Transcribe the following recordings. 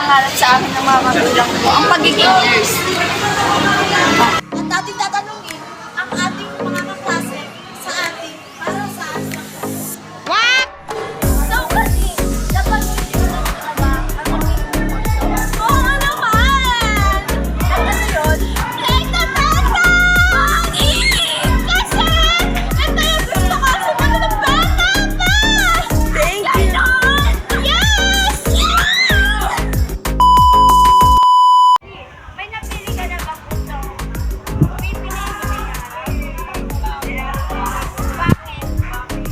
pangarap sa akin ng mga magulang ko, ang pagiging nurse. At ating tatanungin ang ating mga kaklase sa ating para sa What? So kasi, dapat hindi ko lang talaga ang magiging kurso. Oo nga naman! At ano yun? Take the bata! Kasi, ito yung gusto ko sumunod ng bata pa! Thank you. Yes! May napili ka na ba kurso? Pipiliin mo na yan. Bakit?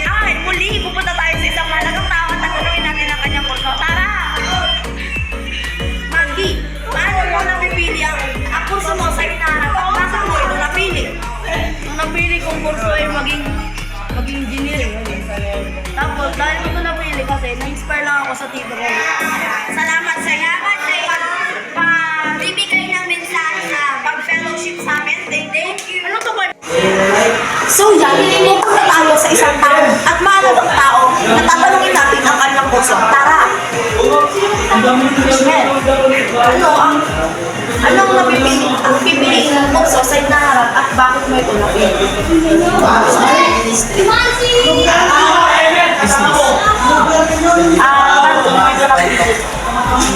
Ay, muli, pupunta tayo sa isang malagang tao at tatanungin natin ang kanyang kurso. Tara! Maggie, paano mo napipili ang kurso mo sa hinahanap at bakit mo ito napili? Ang napili kong kurso ay maging engineering. Tapos, dahil ko ito napili kasi na-inspire lang ako sa tito ko. Salamat sa iyo. Pagbibigay ng mensahe sa pag-fellowship sa amin. Thank you. Ano to ba? So yan, pupunta tayo sa isang tao at mahalagang tao na tatanungin natin ang kanyang kurso. Tara! Ano ang pipiliin ng kurso sa hinaharap at bakit mo ito napili? Bakit mo ito napili?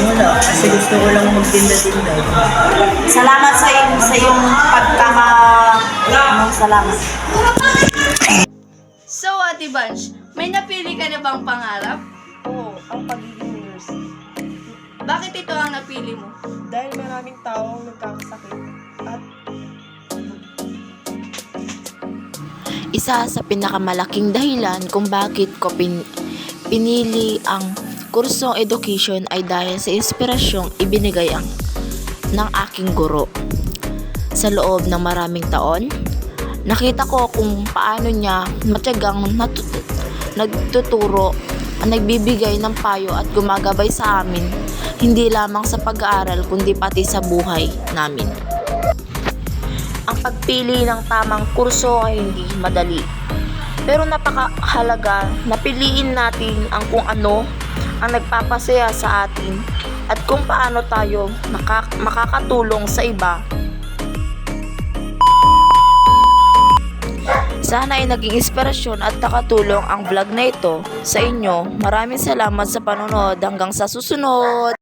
Wala, kasi gusto ko lang magtinda-tinda. Salamat sa iyong salamat. So, Ate Bunch, may napili ka na bang pangarap? Oo, ang pagiging nurse. Bakit ito ang napili mo? Dahil maraming tao ang nagkakasakit at Isa sa pinakamalaking dahilan kung bakit ko pinili ang kursong education ay dahil sa inspirasyong ibinigay ng aking guro. Sa loob ng maraming taon, nakita ko kung paano niya matyagang nagtuturo, nagbibigay ng payo at gumagabay sa amin, hindi lamang sa pag-aaral kundi pati sa buhay namin. Ang pagpili ng tamang kurso ay hindi madali. Pero napakahalaga na piliin natin ang kung ano ang nagpapasaya sa atin at kung paano tayo makakatulong sa iba. Sana ay naging inspirasyon at nakatulong ang vlog na ito sa inyo. Maraming salamat sa panonood. Hanggang sa susunod!